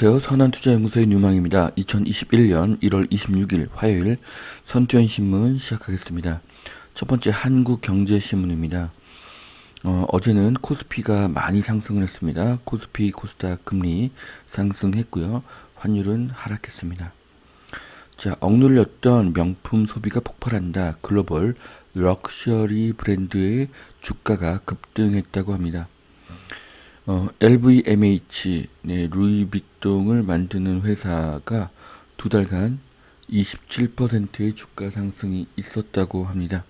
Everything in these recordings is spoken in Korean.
안녕하세요. 선한투자연구소의 뉴망입니다. 2021년 1월 26일 화요일 선투연신문 시작하겠습니다. 첫 번째 한국경제신문입니다. 어제는 코스피가 많이 상승을 했습니다. 코스피, 코스닥 금리 상승했고요. 환율은 하락했습니다. 자, 억눌렸던 명품 소비가 폭발한다. 글로벌 럭셔리 브랜드의 주가가 급등했다고 합니다. LVMH, 루이비통을 만드는 회사가 두 달간 27%의 주가 상승이 있었다고 합니다.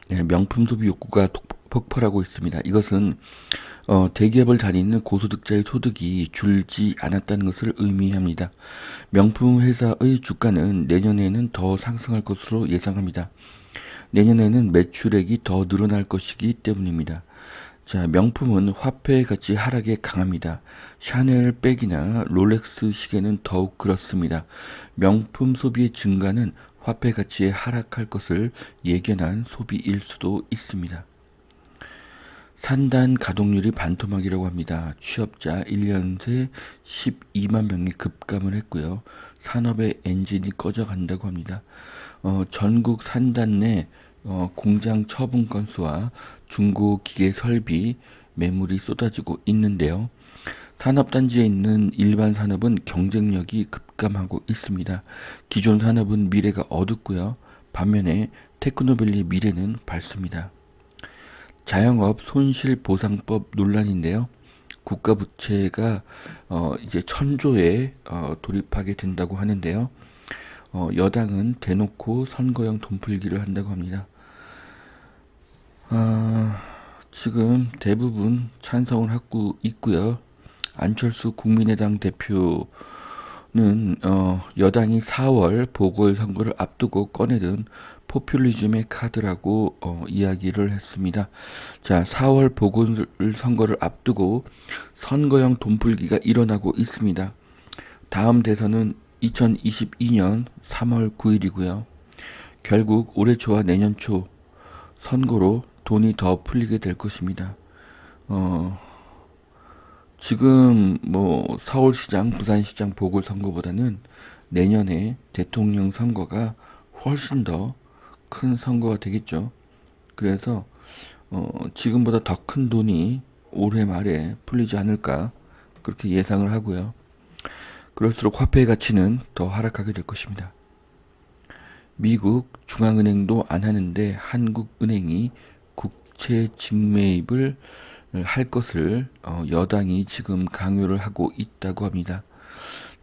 명품 소비 욕구가 폭발하고 있습니다. 이것은 대기업을 다니는 고소득자의 소득이 줄지 않았다는 것을 의미합니다. 명품 회사의 주가는 내년에는 더 상승할 것으로 예상합니다. 내년에는 매출액이 더 늘어날 것이기 때문입니다. 자, 명품은 화폐 가치 하락에 강합니다. 샤넬 백이나 롤렉스 시계는 더욱 그렇습니다. 명품 소비의 증가는 화폐 가치에 하락할 것을 예견한 소비일 수도 있습니다. 산단 가동률이 반토막이라고 합니다. 취업자 1년 새 12만 명이 급감을 했고요. 산업의 엔진이 꺼져간다고 합니다. 전국 산단 내 공장 처분 건수와 중고 기계 설비 매물이 쏟아지고 있는데요. 산업단지에 있는 일반 산업은 경쟁력이 급감하고 있습니다. 기존 산업은 미래가 어둡고요. 반면에 테크노밸리의 미래는 밝습니다. 자영업 손실보상법 논란인데요. 국가 부채가 이제 1,000조에 돌입하게 된다고 하는데요. 여당은 대놓고 선거용 돈풀기를 한다고 합니다. 지금 대부분 찬성을 하고 있고요. 안철수 국민의당 대표는 여당이 4월 보궐선거를 앞두고 꺼내든 포퓰리즘의 카드라고 이야기를 했습니다. 자, 4월 보궐선거를 앞두고 선거용 돈풀기가 일어나고 있습니다. 다음 대선은 2022년 3월 9일이고요. 결국 올해 초와 내년 초 선거로 돈이 더 풀리게 될 것입니다. 지금 서울시장, 부산시장 보궐선거보다는 내년에 대통령 선거가 훨씬 더 큰 선거가 되겠죠. 그래서 지금보다 더 큰 돈이 올해 말에 풀리지 않을까 그렇게 예상을 하고요. 그럴수록 화폐의 가치는 더 하락하게 될 것입니다. 미국 중앙은행도 안 하는데 한국은행이 국채 직매입을 할 것을 여당이 지금 강요를 하고 있다고 합니다.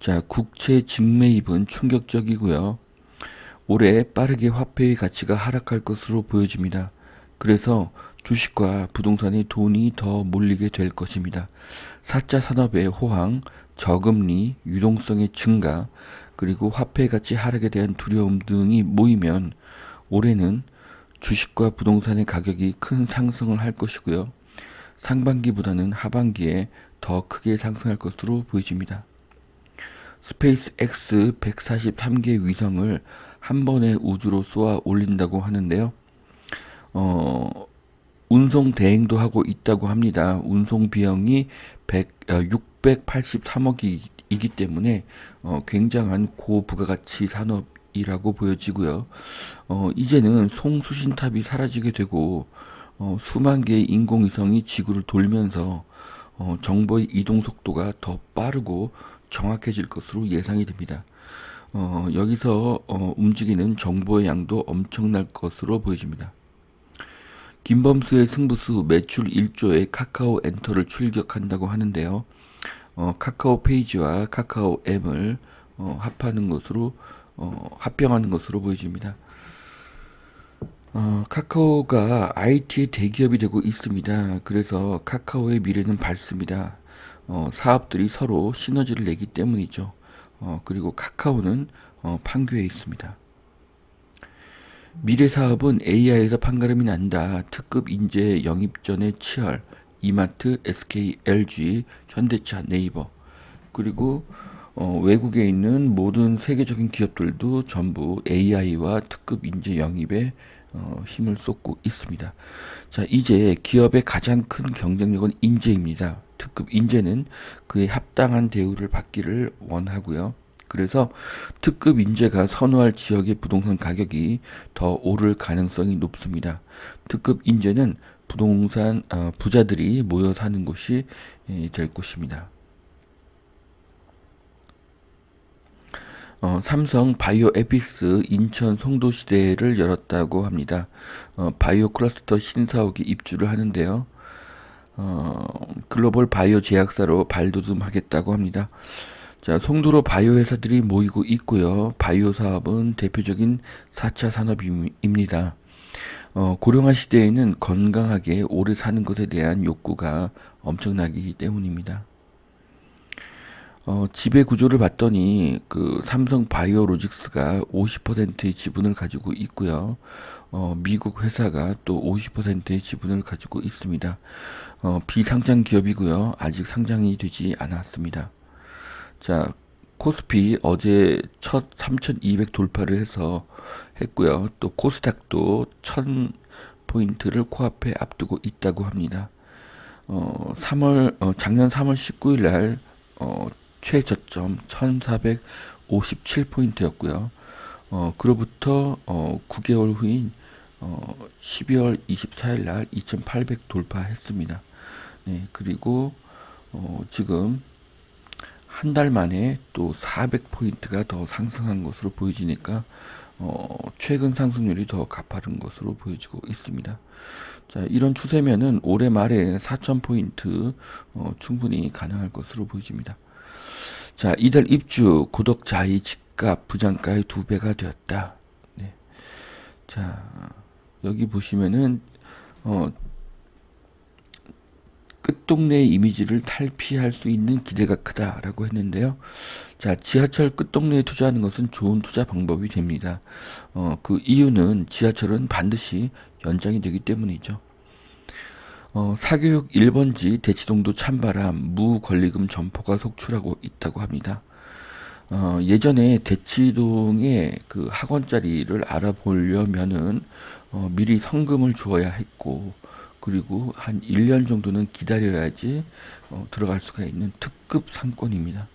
자, 국채 직매입은 충격적이고요. 올해 빠르게 화폐의 가치가 하락할 것으로 보여집니다. 그래서 주식과 부동산에 돈이 더 몰리게 될 것입니다. 4차 산업의 호황, 저금리, 유동성의 증가, 그리고 화폐 가치 하락에 대한 두려움 등이 모이면 올해는 주식과 부동산의 가격이 큰 상승을 할 것이고요. 상반기보다는 하반기에 더 크게 상승할 것으로 보여집니다. 스페이스 X 143개 위성을 한 번에 우주로 쏘아 올린다고 하는데요. 운송 대행도 하고 있다고 합니다. 운송 비용이 683억이기 때문에 굉장한 고부가가치 산업이라고 보여지고요. 이제는 송수신탑이 사라지게 되고 수만 개의 인공위성이 지구를 돌면서 정보의 이동 속도가 더 빠르고 정확해질 것으로 예상이 됩니다. 여기서 움직이는 정보의 양도 엄청날 것으로 보여집니다. 김범수의 승부수 매출 1조에 카카오 엔터를 출격한다고 하는데요. 카카오 페이지와 카카오 앱을 합하는 것으로 합병하는 것으로 보여집니다. 카카오가 IT의 대기업이 되고 있습니다. 그래서 카카오의 미래는 밝습니다. 사업들이 서로 시너지를 내기 때문이죠. 그리고 카카오는 판교에 있습니다. 미래 사업은 AI에서 판가름이 난다. 특급 인재 영입 전에 치열, 이마트, SK, LG, 현대차, 네이버. 그리고 외국에 있는 모든 세계적인 기업들도 전부 AI와 특급 인재 영입에 힘을 쏟고 있습니다. 자, 이제 기업의 가장 큰 경쟁력은 인재입니다. 특급 인재는 그에 합당한 대우를 받기를 원하고요. 그래서 특급 인재가 선호할 지역의 부동산 가격이 더 오를 가능성이 높습니다. 특급 인재는 부동산 부자들이 모여 사는 곳이 될 것입니다. 삼성 바이오 에피스 인천 송도시대를 열었다고 합니다. 바이오 클러스터 신사옥이 입주를 하는데요. 글로벌 바이오 제약사로 발돋움하겠다고 합니다. 자, 송도로 바이오 회사들이 모이고 있고요. 바이오 사업은 대표적인 4차 산업입니다. 고령화 시대에는 건강하게 오래 사는 것에 대한 욕구가 엄청나기 때문입니다. 지배 구조를 봤더니 그 삼성 바이오로직스가 50%의 지분을 가지고 있고요. 미국 회사가 또 50%의 지분을 가지고 있습니다. 비상장 기업이고요. 아직 상장이 되지 않았습니다. 자, 코스피 어제 첫 3,200 돌파를 했고요. 또 코스닥도 1,000포인트를 코앞에 앞두고 있다고 합니다. 작년 3월 19일 날 최저점 1457포인트였고요. 그로부터 9개월 후인 12월 24일 날 2800 돌파했습니다. 네, 그리고 지금 한 달 만에 또 400포인트가 더 상승한 것으로 보여지니까 최근 상승률이 더 가파른 것으로 보여지고 있습니다. 자, 이런 추세면은 올해 말에 4,000포인트 충분히 가능할 것으로 보여집니다. 자, 이달 입주 고덕자이 집값 부장가의 2배가 되었다. 네. 자, 여기 보시면은 끝동네의 이미지를 탈피할 수 있는 기대가 크다라고 했는데요. 자, 지하철 끝동네에 투자하는 것은 좋은 투자 방법이 됩니다. 그 이유는 지하철은 반드시 연장이 되기 때문이죠. 사교육 1번지 대치동도 찬바람 무권리금 점포가 속출하고 있다고 합니다. 예전에 대치동에 그 학원 자리를 알아보려면은 미리 성금을 주어야 했고, 그리고 한 1년 정도는 기다려야지 들어갈 수가 있는 특급 상권입니다.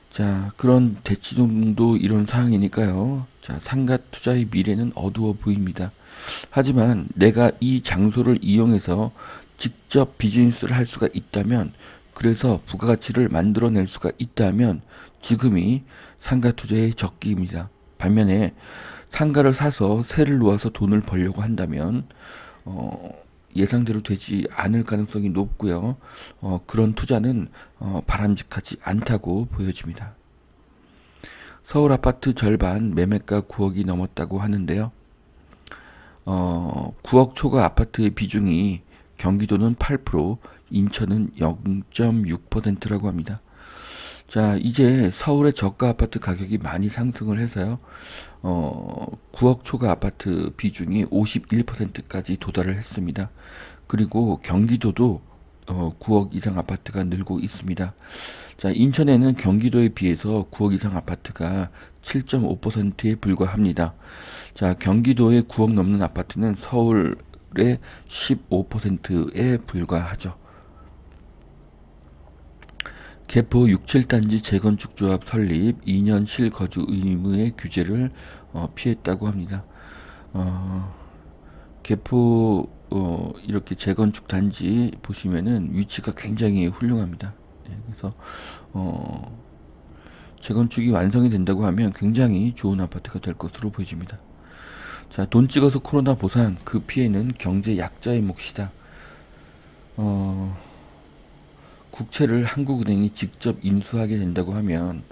자, 그런 대치동도 이런 상황이니까요. 자, 상가 투자의 미래는 어두워 보입니다. 하지만 내가 이 장소를 이용해서 직접 비즈니스를 할 수가 있다면, 그래서 부가가치를 만들어낼 수가 있다면 지금이 상가 투자의 적기입니다. 반면에 상가를 사서 세를 놓아서 돈을 벌려고 한다면 예상대로 되지 않을 가능성이 높고요. 그런 투자는 바람직하지 않다고 보여집니다. 서울 아파트 절반 매매가 9억이 넘었다고 하는데요. 9억 초과 아파트의 비중이 경기도는 8%, 인천은 0.6%라고 합니다. 자, 이제 서울의 저가 아파트 가격이 많이 상승을 해서요. 9억 초과 아파트 비중이 51%까지 도달을 했습니다. 그리고 경기도도 9억 이상 아파트가 늘고 있습니다. 자, 인천에는 경기도에 비해서 9억 이상 아파트가 7.5%에 불과합니다. 자, 경기도의 9억 넘는 아파트는 서울의 15%에 불과하죠. 개포 67단지 재건축조합 설립 2년 실거주 의무의 규제를 피했다고 합니다. 개포 이렇게 재건축 단지 보시면은 위치가 굉장히 훌륭합니다. 네, 그래서 재건축이 완성이 된다고 하면 굉장히 좋은 아파트가 될 것으로 보여집니다. 자, 돈 찍어서 코로나 보상, 그 피해는 경제 약자의 몫이다. 국채를 한국은행이 직접 인수하게 된다고 하면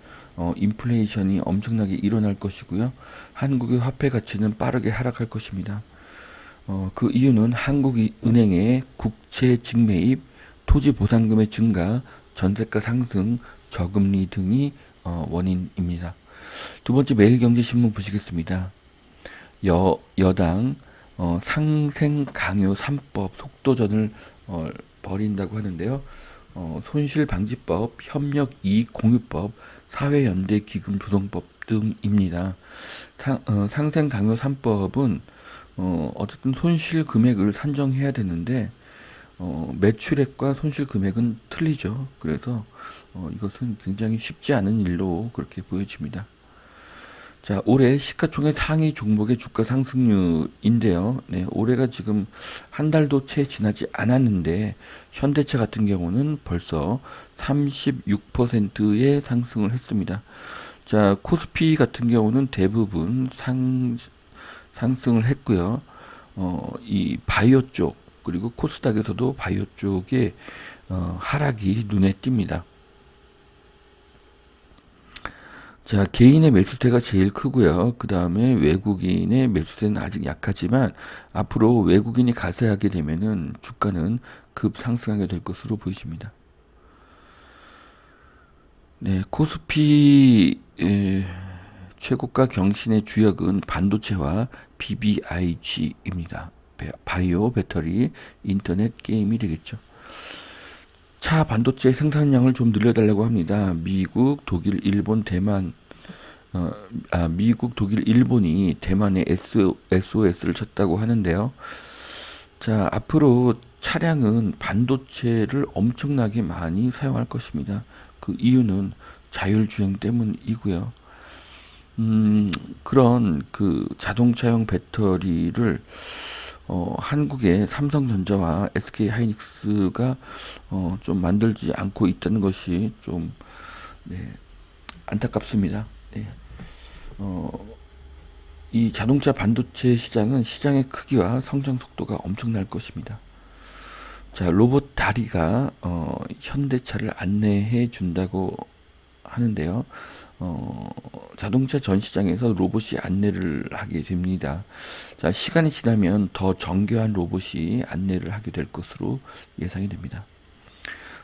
인플레이션이 엄청나게 일어날 것이고요. 한국의 화폐 가치는 빠르게 하락할 것입니다. 그 이유는 한국은행의 국채 직매입, 토지 보상금의 증가, 전세가 상승, 저금리 등이 원인입니다. 두 번째 매일경제신문 보시겠습니다. 여당 상생 강요 3법 속도전을 벌인다고 하는데요. 손실방지법, 협력이익공유법, 사회연대기금조성법 등입니다. 상생강요 3법은 어쨌든 손실 금액을 산정해야 되는데 매출액과 손실 금액은 틀리죠. 그래서 이것은 굉장히 쉽지 않은 일로 그렇게 보여집니다. 자, 올해 시가총액 상위 종목의 주가 상승률인데요. 네, 올해가 지금 한 달도 채 지나지 않았는데 현대차 같은 경우는 벌써 36%의 상승을 했습니다. 자, 코스피 같은 경우는 대부분 상승을 했고요. 이 바이오 쪽 그리고 코스닥에서도 바이오 쪽에 하락이 눈에 띕니다. 자, 개인의 매수세가 제일 크고요. 그 다음에 외국인의 매수세는 아직 약하지만 앞으로 외국인이 가세하게 되면은 주가는 급 상승하게 될 것으로 보여집니다. 네, 코스피 최고가 경신의 주역은 반도체와 BBIG입니다. 바이오, 배터리, 인터넷, 게임이 되겠죠. 차 반도체 생산량을 좀 늘려달라고 합니다. 미국, 독일, 일본, 대만, 미국, 독일, 일본이 대만에 SOS를 쳤다고 하는데요. 자, 앞으로 차량은 반도체를 엄청나게 많이 사용할 것입니다. 그 이유는 자율주행 때문이고요. 그런 그 자동차용 배터리를 한국의 삼성전자와 SK하이닉스가 좀 만들지 않고 있다는 것이 좀 네, 안타깝습니다. 네. 이 자동차 반도체 시장은 시장의 크기와 성장 속도가 엄청날 것입니다. 자, 로봇 다리가 현대차를 안내해 준다고 하는데요. 자동차 전 시장에서 로봇이 안내를 하게 됩니다. 자, 시간이 지나면 더 정교한 로봇이 안내를 하게 될 것으로 예상이 됩니다.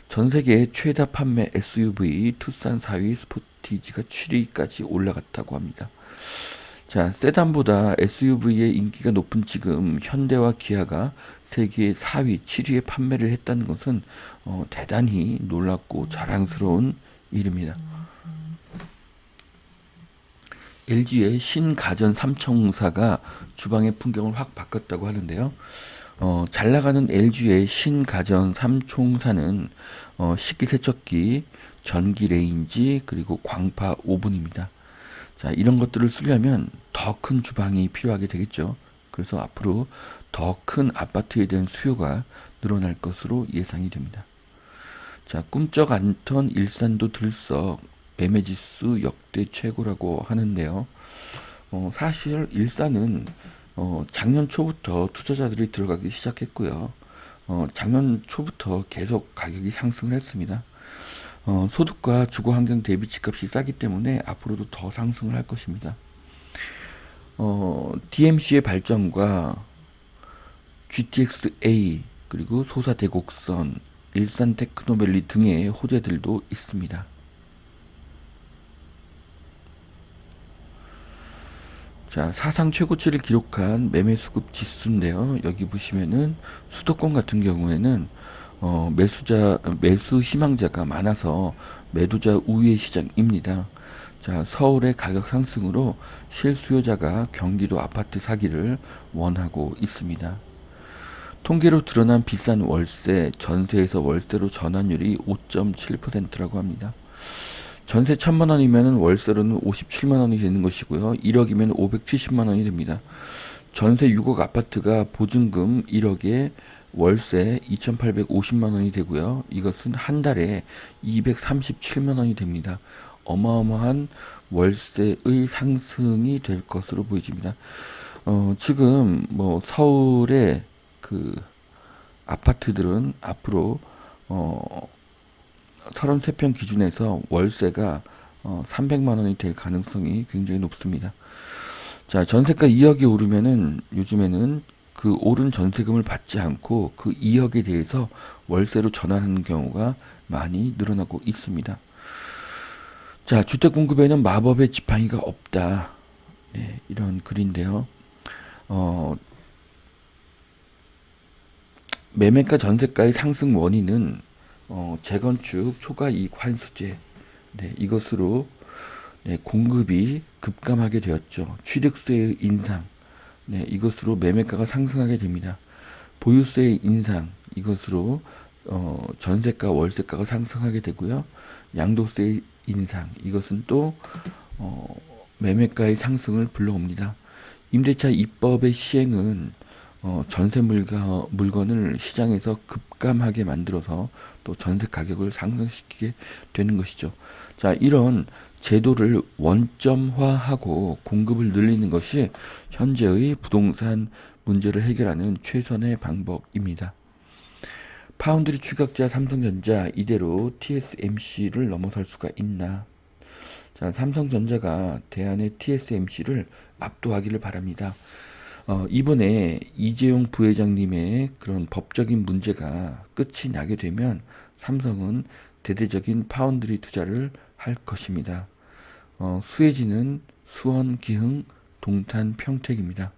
전 세계 최다 판매 SUV 투싼 4위, 스포티지가 7위까지 올라갔다고 합니다. 자, 세단보다 SUV의 인기가 높은 지금 현대와 기아가 세계 4위, 7위에 판매를 했다는 것은 대단히 놀랍고 자랑스러운 일입니다. LG의 신가전 삼총사가 주방의 풍경을 확 바꿨다고 하는데요. 잘 나가는 LG의 신가전 삼총사는 식기세척기, 전기 레인지, 그리고 광파 오븐입니다. 자, 이런 것들을 쓰려면 더 큰 주방이 필요하게 되겠죠. 그래서 앞으로 더 큰 아파트에 대한 수요가 늘어날 것으로 예상이 됩니다. 자, 꿈쩍 않던 일산도 들썩 매매지수 역대 최고라고 하는데요. 사실 일산은 작년 초부터 투자자들이 들어가기 시작했고요. 작년 초부터 계속 가격이 상승을 했습니다. 소득과 주거환경 대비 집값이 싸기 때문에 앞으로도 더 상승을 할 것입니다. DMC의 발전과 GTX-A 그리고 소사대곡선, 일산 테크노밸리 등의 호재들도 있습니다. 자, 사상 최고치를 기록한 매매 수급 지수인데요. 여기 보시면은 수도권 같은 경우에는 매수 희망자가 많아서 매도자 우위의 시장입니다. 자, 서울의 가격 상승으로 실수요자가 경기도 아파트 사기를 원하고 있습니다. 통계로 드러난 비싼 월세, 전세에서 월세로 전환율이 5.7%라고 합니다. 전세 1,000만 원이면 월세로는 57만 원이 되는 것이고요. 1억이면 570만 원이 됩니다. 전세 6억 아파트가 보증금 1억에 월세 2,850만 원이 되고요. 이것은 한 달에 237만 원이 됩니다. 어마어마한 월세의 상승이 될 것으로 보여집니다. 지금 뭐 서울의 그 아파트들은 앞으로 33평 기준에서 월세가 300만 원이 될 가능성이 굉장히 높습니다. 자, 전세가 2억이 오르면은 요즘에는 그 오른 전세금을 받지 않고 그 2억에 대해서 월세로 전환하는 경우가 많이 늘어나고 있습니다. 자, 주택 공급에는 마법의 지팡이가 없다. 네, 이런 글인데요. 매매가 전세가의 상승 원인은 재건축 초과이익 환수제, 네, 이것으로 네, 공급이 급감하게 되었죠. 취득세의 인상, 네, 이것으로 매매가가 상승하게 됩니다. 보유세 인상, 이것으로 전세가, 월세가가 상승하게 되고요. 양도세 인상, 이것은 또 매매가의 상승을 불러옵니다. 임대차 입법의 시행은 전세 물건을 시장에서 급감하게 만들어서 또 전세 가격을 상승시키게 되는 것이죠. 자, 이런 제도를 원점화하고 공급을 늘리는 것이 현재의 부동산 문제를 해결하는 최선의 방법입니다. 파운드리 추격자 삼성전자 이대로 TSMC를 넘어설 수가 있나? 자, 삼성전자가 대안의 TSMC를 압도하기를 바랍니다. 이번에 이재용 부회장님의 그런 법적인 문제가 끝이 나게 되면 삼성은 대대적인 파운드리 투자를 할 것입니다. 수혜지는 수원, 기흥, 동탄, 평택입니다.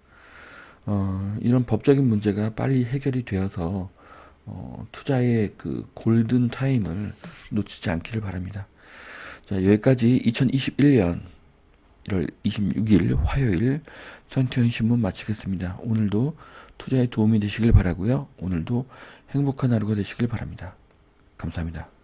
이런 법적인 문제가 빨리 해결이 되어서 투자의 그 골든 타임을 놓치지 않기를 바랍니다. 자, 여기까지 2021년 1월 26일 화요일 선태현 신문 마치겠습니다. 오늘도 투자에 도움이 되시길 바라고요. 오늘도 행복한 하루가 되시길 바랍니다. 감사합니다.